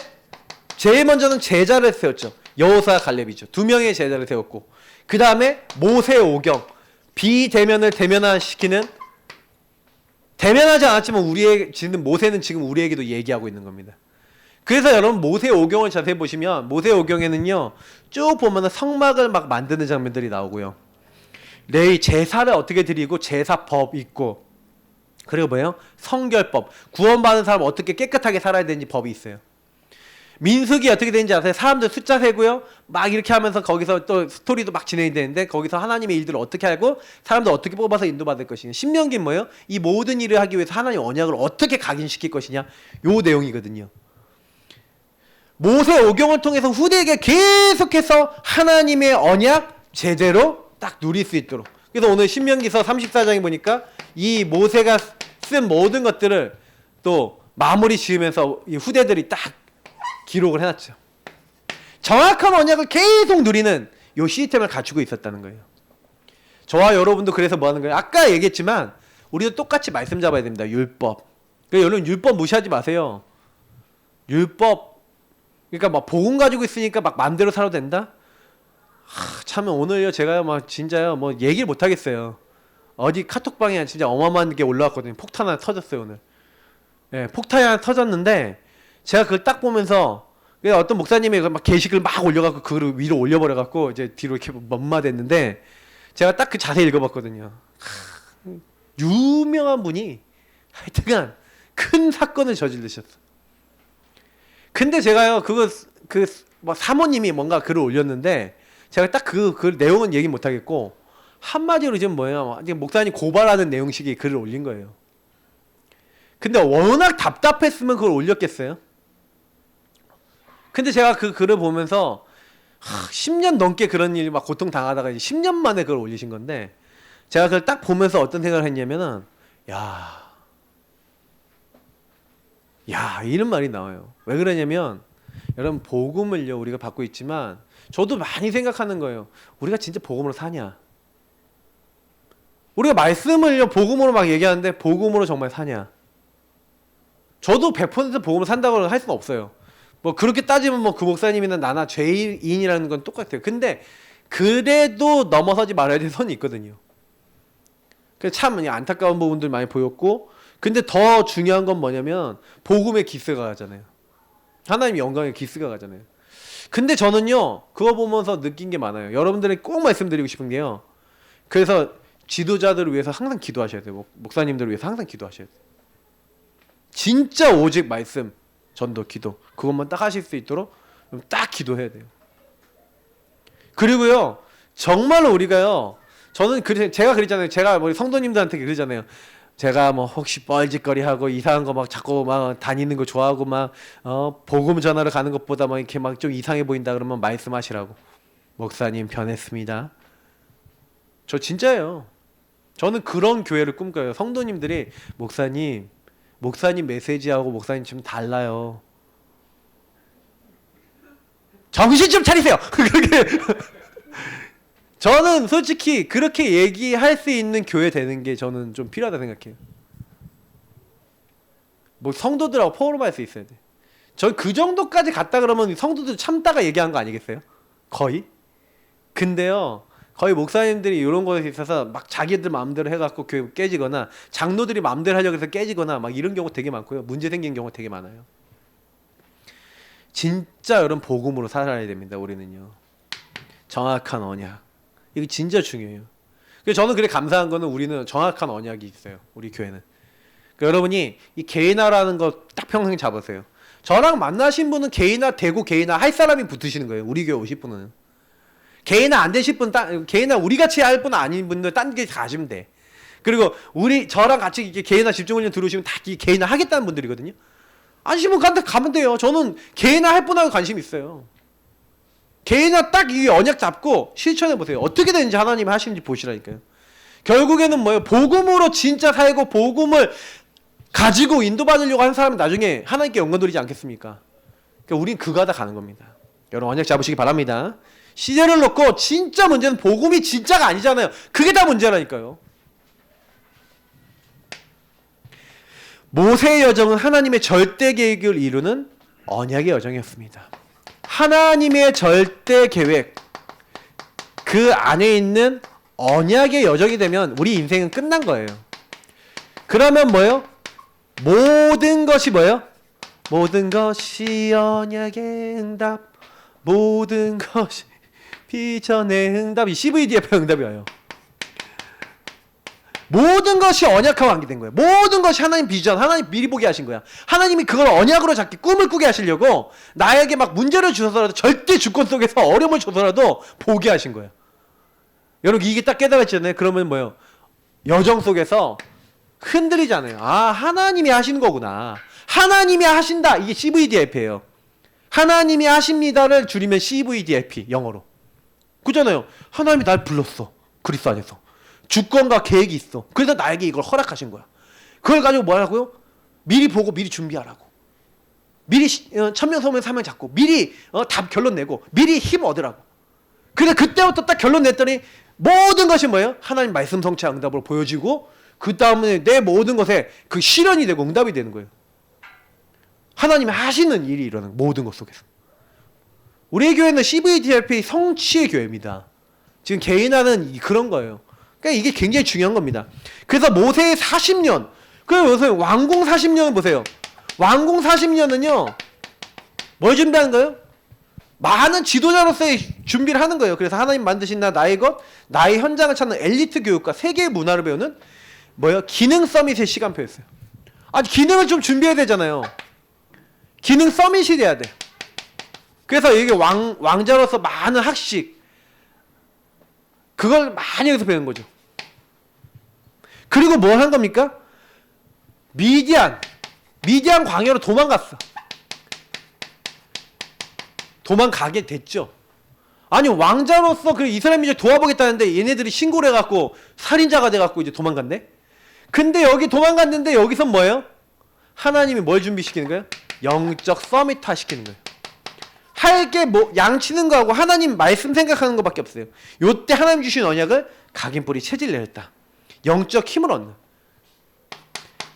제일 먼저는 제자를 세웠죠. 여호수아 갈렙이죠. 2명의 제자를 세웠고, 그 다음에 모세 오경, 비대면을 대면화시키는, 대면하지 않았지만 우리의 지금 모세는 지금 우리에게도 얘기하고 있는 겁니다. 그래서 여러분 모세 오경을 자세히 보시면 모세 오경에는요 쭉 보면 성막을 막 만드는 장면들이 나오고요. 레위 제사를 어떻게 드리고 제사법 있고, 그리고 뭐예요? 성결법, 구원받은 사람 어떻게 깨끗하게 살아야 되는지 법이 있어요. 민수기 어떻게 되는지 아세요? 사람들 숫자 세고요 막 이렇게 하면서 거기서 또 스토리도 막 진행이 되는데, 거기서 하나님의 일들을 어떻게 하고 사람들 어떻게 뽑아서 인도받을 것이냐. 신명기는 뭐예요? 이 모든 일을 하기 위해서 하나님 언약을 어떻게 각인시킬 것이냐, 요 내용이거든요. 모세 오경을 통해서 후대에게 계속해서 하나님의 언약 제대로 딱 누릴 수 있도록. 그래서 오늘 신명기서 34장에 보니까 이 모세가 쓴 모든 것들을 또 마무리 지으면서 이 후대들이 딱 기록을 해놨죠. 정확한 언약을 계속 누리는 요 시스템을 갖추고 있었다는 거예요. 저와 여러분도 그래서 뭐 하는 거예요? 아까 얘기했지만 우리도 똑같이 말씀 잡아야 됩니다. 율법. 그러니까 여러분 율법 무시하지 마세요. 율법, 그러니까 막 복음 가지고 있으니까 막 마음대로 살아도 된다? 참 오늘요 제가요 막 진짜요 뭐 얘기를 못 하겠어요. 어디 카톡방에 진짜 어마어마한 게 올라왔거든요. 폭탄 하나 터졌어요 오늘. 예, 폭탄이 하나 터졌는데 제가 그걸 딱 보면서 어떤 목사님이 막 게시글 막 올려갖고 그걸 위로 올려버려갖고 이제 뒤로 이렇게 먼마됐는데, 제가 딱 그 자세히 읽어봤거든요. 유명한 분이 하여튼간 큰 사건을 저지르셨어. 근데 제가요 뭐 사모님이 뭔가 글을 올렸는데 제가 딱 그 내용은 얘기 못 하겠고, 한마디로 지금 뭐예요? 목사님 고발하는 내용식의 글을 올린 거예요. 근데 워낙 답답했으면 그걸 올렸겠어요? 근데 제가 그 글을 보면서 10년 넘게 그런 일이 막 고통 당하다가 이제 10년 만에 그걸 올리신 건데, 제가 그걸 딱 보면서 어떤 생각을 했냐면은, 야 이런 말이 나와요. 왜 그러냐면 여러분 복음을요 우리가 받고 있지만 저도 많이 생각하는 거예요. 우리가 진짜 복음으로 사냐? 우리가 말씀을요 복음으로 막 얘기하는데 복음으로 정말 사냐? 저도 100% 복음으로 산다고 할 수는 없어요. 뭐 그렇게 따지면 뭐 그 목사님이나 나나 죄인이라는 건 똑같아요. 근데 그래도 넘어서지 말아야 될 선이 있거든요. 그래서 참 안타까운 부분들 많이 보였고, 근데 더 중요한 건 뭐냐면 복음의 기스가 가잖아요. 하나님 영광의 기스가 가잖아요. 근데 저는요 그거 보면서 느낀 게 많아요. 여러분들에게 꼭 말씀드리고 싶은 게요, 그래서 지도자들을 위해서 항상 기도하셔야 돼요. 목사님들을 위해서 항상 기도하셔야 돼요. 진짜 오직 말씀, 전도, 기도. 그것만 딱 하실 수 있도록 딱 기도해야 돼요. 그리고요, 정말로 우리가요, 저는 제가 그랬잖아요. 제가 뭐 성도님들한테 그러잖아요. 제가 뭐 혹시 뻘짓거리하고 이상한 거 막 자꾸 막 다니는 거 좋아하고 막 복음 전하러 가는 것보다 막 이렇게 막 좀 이상해 보인다 그러면 말씀하시라고. 목사님 변했습니다. 저 진짜예요. 저는 그런 교회를 꿈꿔요. 성도님들이 목사님 메시지하고 목사님 좀 달라요. 정신 좀 차리세요. 그렇게 저는 솔직히 그렇게 얘기할 수 있는 교회 되는 게 저는 좀 필요하다 생각해요. 뭐 성도들하고 포럼할 수 있어야 돼. 전 그 정도까지 갔다 그러면 성도들 참다가 얘기한 거 아니겠어요? 거의? 근데요, 거의 목사님들이 이런 것에 있어서 막 자기들 마음대로 해갖고 교회 깨지거나 장로들이 마음대로 하려고 해서 깨지거나 막 이런 경우 되게 많고요. 문제 생긴 경우 되게 많아요. 진짜 여러분 복음으로 살아야 됩니다. 우리는요. 정확한 언약. 이거 진짜 중요해요. 그래서 저는 그래 감사한 거는 우리는 정확한 언약이 있어요. 우리 교회는. 그러니까 여러분이 이 개인화라는 거 딱 평생 잡으세요. 저랑 만나신 분은 개인화 되고 개인화 할 사람이 붙으시는 거예요. 우리 교회 오실 분은. 개인화 안 되실 분, 개인화 우리 같이 할 분 아닌 분들 딴 게 가시면 돼. 그리고 저랑 같이 이렇게 개인화 집중훈련 들어오시면 다 개인화 하겠다는 분들이거든요. 아니시면 가면 돼요. 저는 개인화 할 분하고 관심 있어요. 개인화 딱 이 언약 잡고 실천해 보세요. 어떻게 되는지 하나님이 하시는지 보시라니까요. 결국에는 뭐예요? 복음으로 진짜 살고 복음을 가지고 인도받으려고 하는 사람은 나중에 하나님께 영광 돌리지 않겠습니까? 그러니까 우린 그가다 가는 겁니다. 여러분 언약 잡으시기 바랍니다. 시대를 놓고 진짜 문제는 복음이 진짜가 아니잖아요. 그게 다 문제라니까요. 모세의 여정은 하나님의 절대 계획을 이루는 언약의 여정이었습니다. 하나님의 절대 계획, 그 안에 있는 언약의 여정이 되면 우리 인생은 끝난 거예요. 그러면 뭐예요? 모든 것이 뭐예요? 모든 것이 언약의 응답, 모든 것이 비전의 응답이 CVDF의 응답이 와요. 모든 것이 언약하고 관계된 거예요. 모든 것이 하나님 비전, 하나님 미리 보게 하신 거야. 하나님이 그걸 언약으로 잡기, 꿈을 꾸게 하시려고 나에게 막 문제를 주셔서라도, 절대 주권 속에서 어려움을 줘서라도 보게 하신 거야. 여러분 이게 딱 깨달았잖아요. 그러면 뭐예요? 여정 속에서 흔들리잖아요. 아, 하나님이 하시는 거구나. 하나님이 하신다. 이게 CVDF예요. 하나님이 하십니다를 줄이면 CVDF 영어로. 그잖아요. 하나님이 날 불렀어. 그리스도 안에서. 주권과 계획이 있어. 그래서 나에게 이걸 허락하신 거야. 그걸 가지고 뭐 하라고요? 미리 보고 미리 준비하라고. 미리 천명소명 사명 잡고 미리 답 결론 내고 미리 힘 얻으라고. 근데 그때부터 딱 결론 냈더니 모든 것이 뭐예요? 하나님 말씀 성취 응답으로 보여지고 그 다음에 내 모든 것에 그 실현이 되고 응답이 되는 거예요. 하나님이 하시는 일이 일어나는 모든 것 속에서. 우리의 교회는 CVDF의 성취의 교회입니다. 지금 개인화는 그런 거예요. 그러니까 이게 굉장히 중요한 겁니다. 그래서 모세의 40년, 그래서 보세요. 왕궁 40년을 보세요. 왕궁 40년은요, 뭘 준비하는 거예요? 많은 지도자로서의 준비를 하는 거예요. 그래서 하나님 만드신 나의 것, 나의 현장을 찾는 엘리트 교육과 세계의 문화를 배우는 뭐예요? 기능 서밋의 시간표였어요. 아니, 기능을 좀 준비해야 되잖아요. 기능 서밋이 돼야 돼. 그래서 이게 왕자로서 많은 학식, 그걸 많이 여기서 배우는 거죠. 그리고 뭐 한 겁니까? 미디안 광야로 도망갔어. 도망가게 됐죠. 아니, 왕자로서 그 이스라엘 민족 도와보겠다는데 얘네들이 신고를 해갖고 살인자가 돼갖고 이제 도망갔네? 근데 여기 도망갔는데 여기서 뭐예요? 하나님이 뭘 준비시키는 거예요? 영적 서밋화 시키는 거예요. 할 게 뭐 양치는 거하고 하나님 말씀 생각하는 것밖에 없어요. 요때 하나님 주신 언약을 각인 뿌리 체질 내렸다. 영적 힘을 얻는.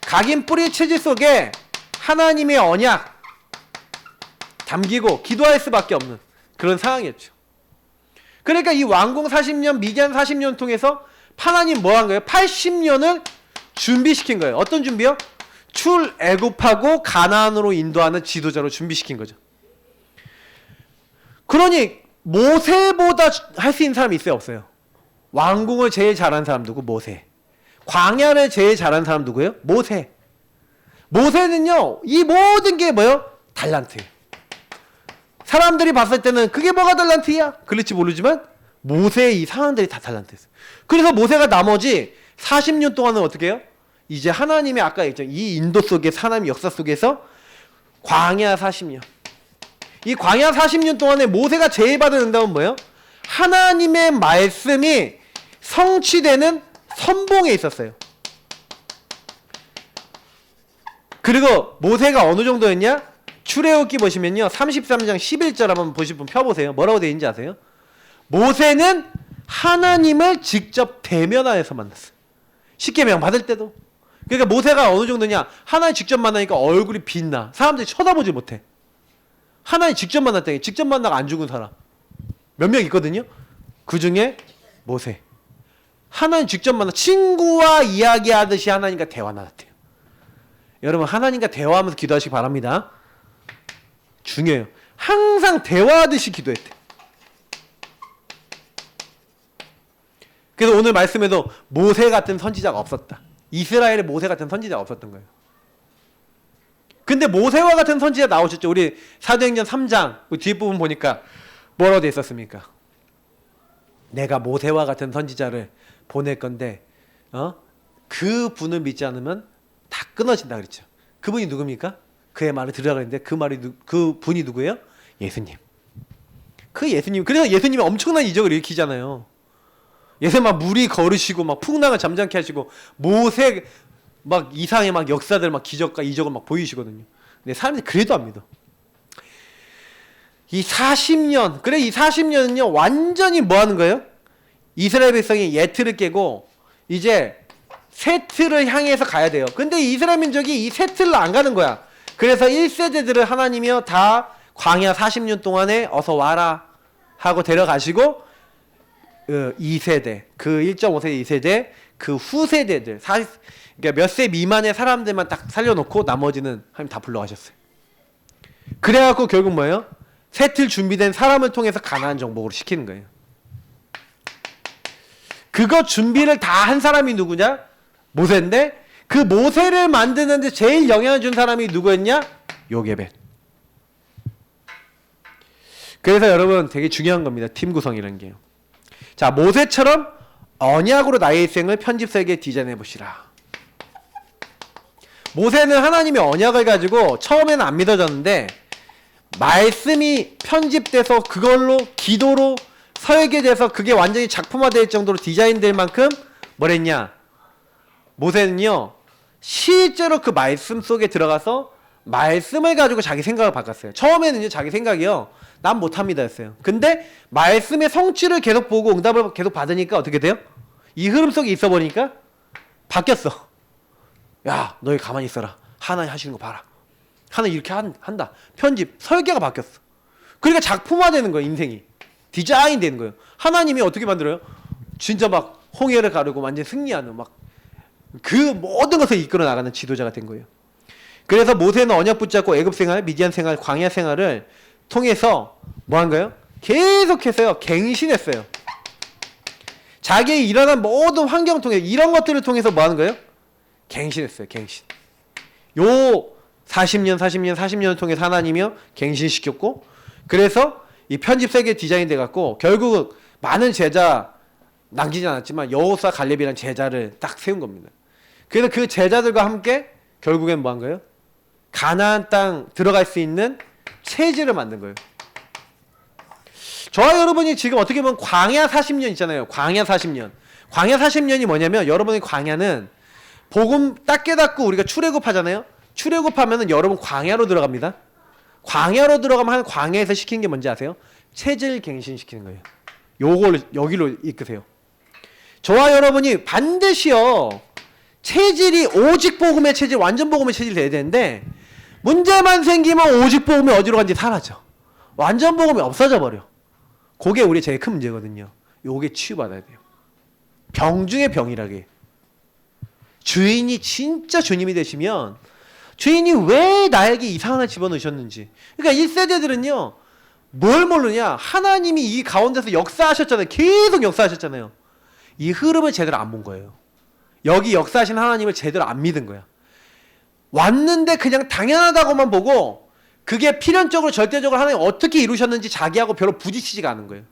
각인 뿌리 체질 속에 하나님의 언약 담기고 기도할 수밖에 없는 그런 상황이었죠. 그러니까 이 왕궁 40년, 미디안 40년 통해서 하나님 뭐 한 거예요? 80년을 준비시킨 거예요. 어떤 준비요? 출애굽하고 가나안으로 인도하는 지도자로 준비시킨 거죠. 그러니 모세보다 할 수 있는 사람이 있어요, 없어요? 왕궁을 제일 잘한 사람 누구? 모세. 광야를 제일 잘한 사람 누구예요? 모세. 모세는요, 이 모든 게 뭐예요? 달란트. 사람들이 봤을 때는 그게 뭐가 달란트야? 그럴지 모르지만 모세의 이 상황들이 다 달란트였어요. 그래서 모세가 나머지 40년 동안은 어떻게 해요? 이제 하나님의 아까 얘기했죠. 이 인도 속에 하나님 역사 속에서 광야 40년. 이 광야 40년 동안에 모세가 제일 받은 응답은 뭐예요? 하나님의 말씀이 성취되는 선봉에 있었어요. 그리고 모세가 어느 정도였냐? 출애굽기 보시면요. 33장 11절 한번 보실 분 펴보세요. 뭐라고 되어 있는지 아세요? 모세는 하나님을 직접 대면하여서 만났어요. 십계명 받을 때도. 그러니까 모세가 어느 정도냐? 하나님 직접 만나니까 얼굴이 빛나. 사람들이 쳐다보지 못해. 하나님 직접 만났다니. 직접 만나고 안 죽은 사람 몇 명 있거든요. 그 중에 모세. 하나님 직접 만나 친구와 이야기하듯이 하나님과 대화 나눴대요. 여러분 하나님과 대화하면서 기도하시기 바랍니다. 중요해요. 항상 대화하듯이 기도했대. 그래서 오늘 말씀에도 모세 같은 선지자가 없었다. 이스라엘에 모세 같은 선지자가 없었던 거예요. 근데 모세와 같은 선지자 나오셨죠. 우리 사도행전 3장 뒷부분 보니까 뭐라고 돼 있었습니까? 내가 모세와 같은 선지자를 보낼 건데 그 분을 믿지 않으면 다 끊어진다 그랬죠. 그분이 누굽니까? 그의 말을 들으라 그랬는데 그 분이 누구예요? 예수님. 그 예수님. 그래서 예수님이 엄청난 이적을 일으키잖아요. 예수님 막 물이 걸으시고 막 풍랑을 잠잠케 하시고 모세 막 이상의 막 역사들 막 기적과 이적을 막 보이시거든요. 근데 사람들이 그래도 안 믿어. 이 40년, 그래 이 40년은요 완전히 뭐 하는 거예요? 이스라엘 백성이 예틀을 깨고 이제 새 틀을 향해서 가야 돼요. 근데 이스라엘 민족이 이 새 틀로 안 가는 거야. 그래서 1세대들을 하나님이요 다 광야 40년 동안에 어서 와라 하고 데려가시고 2세대, 그 1.5세대 2세대, 그 후세대들 그러니까 몇 세 미만의 사람들만 딱 살려놓고 나머지는 하나님 다 불러가셨어요. 그래갖고 결국 뭐예요? 새 틀 준비된 사람을 통해서 가나안 정복으로 시키는 거예요. 그거 준비를 다 한 사람이 누구냐? 모세인데 그 모세를 만드는데 제일 영향을 준 사람이 누구였냐? 요게벳. 그래서 여러분 되게 중요한 겁니다. 팀 구성이라는 게요. 자, 모세처럼 언약으로 나의 일생을 편집세계에 디자인해 보시라. 모세는 하나님의 언약을 가지고 처음에는 안 믿어졌는데 말씀이 편집돼서 그걸로 기도로 설계돼서 그게 완전히 작품화될 정도로 디자인될 만큼 뭐랬냐? 모세는요 실제로 그 말씀 속에 들어가서 말씀을 가지고 자기 생각을 바꿨어요. 처음에는요 자기 생각이요 난 못합니다 했어요. 근데 말씀의 성취를 계속 보고 응답을 계속 받으니까 어떻게 돼요? 이 흐름 속에 있어 보니까 바뀌었어. 야 너희 가만히 있어라. 하나님 하시는 거 봐라. 하나님 이렇게 한다. 편집 설계가 바뀌었어. 그러니까 작품화되는 거예요. 인생이 디자인 되는 거예요. 하나님이 어떻게 만들어요? 진짜 막 홍해를 가르고 완전 승리하는 막 그 모든 것을 이끌어 나가는 지도자가 된 거예요. 그래서 모세는 언약 붙잡고 애굽 생활, 미디안 생활, 광야 생활을 통해서 뭐 한 거예요? 계속해서요 갱신했어요. 자기의 일어난 모든 환경 통해 이런 것들을 통해서 뭐 하는 거예요? 갱신했어요. 갱신. 요 40년을 통해서 하나님이요 갱신시켰고 그래서 이 편집 세계 디자인 돼갖고 결국 많은 제자 남기지 않았지만 여호수아 갈렙이라는 제자를 딱 세운 겁니다. 그래서 그 제자들과 함께 결국엔 뭐 한 거예요? 가나안 땅 들어갈 수 있는 체질을 만든 거예요. 저와 여러분이 지금 어떻게 보면 광야 40년 있잖아요. 광야 40년. 광야 40년이 뭐냐면 여러분의 광야는 복음 딱 깨닫고 우리가 출애굽하잖아요. 출애굽하면은 여러분 광야로 들어갑니다. 광야로 들어가면 한 광야에서 시키는 게 뭔지 아세요? 체질 갱신시키는 거예요. 요걸 여기로 이끄세요. 저와 여러분이 반드시요 체질이 오직 복음의 체질, 완전 복음의 체질이 돼야 되는데 문제만 생기면 오직 복음이 어디로 간지 사라져. 완전 복음이 없어져 버려. 그게 우리 제일 큰 문제거든요. 요게 치유받아야 돼요. 병 중에 병이라게. 주인이 진짜 주님이 되시면 주인이 왜 나에게 이상한 걸 집어넣으셨는지. 그러니까 1세대들은요 뭘 모르냐? 하나님이 이 가운데서 역사하셨잖아요. 계속 역사하셨잖아요. 이 흐름을 제대로 안 본 거예요. 여기 역사하신 하나님을 제대로 안 믿은 거야. 왔는데 그냥 당연하다고만 보고 그게 필연적으로 절대적으로 하나님 어떻게 이루셨는지 자기하고 별로 부딪히지가 않은 거예요.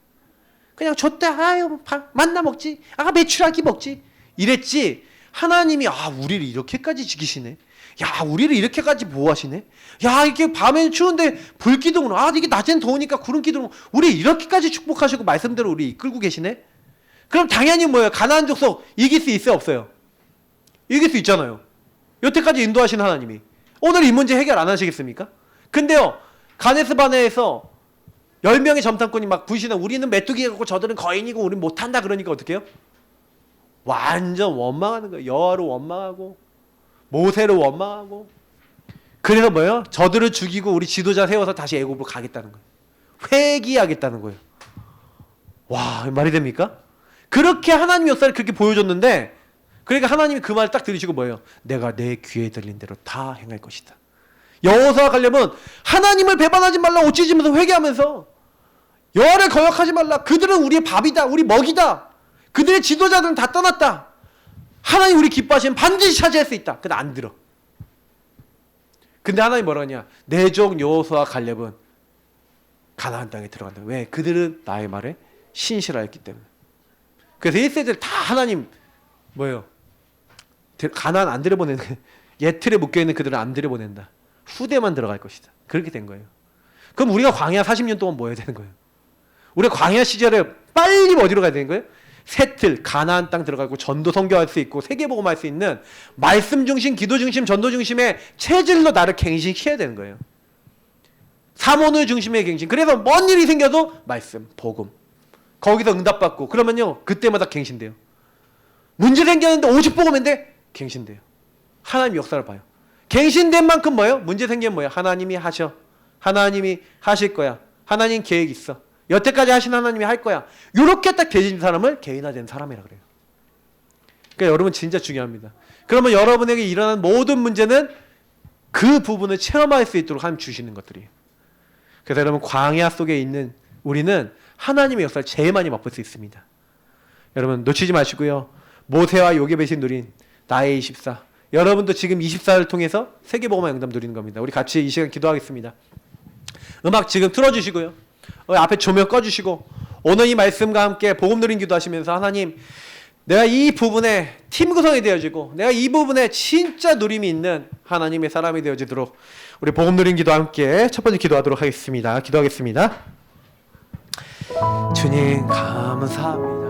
그냥 줬대. 아유, 만나 먹지. 아, 메추라기 먹지. 이랬지. 하나님이 우리를 이렇게까지 지키시네. 야, 우리를 이렇게까지 보호하시네. 야, 이렇게 밤에는 추운데 불기둥으로, 이게 낮엔 더우니까 구름기둥으로 우리 이렇게까지 축복하시고 말씀대로 우리 이끌고 계시네. 그럼 당연히 뭐예요? 가나안 족속 이길 수 있어요, 없어요? 이길 수 있잖아요. 여태까지 인도하신 하나님이 오늘 이 문제 해결 안 하시겠습니까? 근데요, 가데스 바네에서 10명의 점탐꾼이 막 불신한, 우리는 메뚜기 갖고 저들은 거인이고 우리는 못한다 그러니까 어떻게 해요? 완전 원망하는 거예요. 여호와를 원망하고 모세를 원망하고. 그래서 뭐예요? 저들을 죽이고 우리 지도자 세워서 다시 애굽으로 가겠다는 거예요. 회귀하겠다는 거예요. 와, 말이 됩니까? 그렇게 하나님의 역사를 그렇게 보여줬는데, 그러니까 하나님이 그 말 딱 들으시고 뭐예요? 내가 내 귀에 들린 대로 다 행할 것이다. 여호수아 가려면 하나님을 배반하지 말라 옷찢으면서 회개하면서, 여호와를 거역하지 말라. 그들은 우리의 밥이다. 우리 먹이다. 그들의 지도자들은 다 떠났다. 하나님 우리 기뻐하시면 반드시 차지할 수 있다. 근데 안 들어. 근데 하나님 뭐라 하냐? 내 종 여호수아 갈렙은 가나안 땅에 들어간다. 왜? 그들은 나의 말에 신실하였기 때문에. 그래서 1세들 다 하나님 뭐예요? 가나안 안 들여보내는, 예틀에 묶여있는 그들은 안 들여보낸다. 후대만 들어갈 것이다. 그렇게 된 거예요. 그럼 우리가 광야 40년 동안 뭐 해야 되는 거예요? 우리가 광야 시절에 빨리 어디로 가야 되는 거예요? 세틀, 가나안 땅 들어가고 전도 선교할 수 있고 세계복음할 수 있는 말씀 중심, 기도 중심, 전도 중심의 체질로 나를 갱신시켜야 되는 거예요. 사모노 중심의 갱신. 그래서 뭔 일이 생겨도 말씀, 복음. 거기서 응답받고 그러면요, 그때마다 갱신돼요. 문제 생겼는데 오직 복음인데 갱신돼요. 하나님 역사를 봐요. 갱신된 만큼 뭐예요? 문제 생기면 뭐예요? 하나님이 하셔. 하나님이 하실 거야. 하나님 계획 있어. 여태까지 하신 하나님이 할 거야. 이렇게 딱 되신 사람을 개인화된 사람이라 그래요. 그러니까 여러분 진짜 중요합니다. 그러면 여러분에게 일어나는 모든 문제는 그 부분을 체험할 수 있도록 하나님 주시는 것들이에요. 그래서 여러분 광야 속에 있는 우리는 하나님의 역사를 제일 많이 맛볼 수 있습니다. 여러분 놓치지 마시고요. 모세와 요게벳이 누린 나의 24. 여러분도 지금 24를 통해서 세계복음화 영담 누리는 겁니다. 우리 같이 이 시간 기도하겠습니다. 음악 지금 틀어주시고요. 앞에 조명 꺼주시고 오늘 이 말씀과 함께 복음 누린 기도하시면서 하나님, 내가 이 부분에 팀 구성이 되어지고 내가 이 부분에 진짜 누림이 있는 하나님의 사람이 되어지도록 우리 복음 누린 기도와 함께 첫 번째 기도하도록 하겠습니다. 기도하겠습니다. 주님 감사합니다.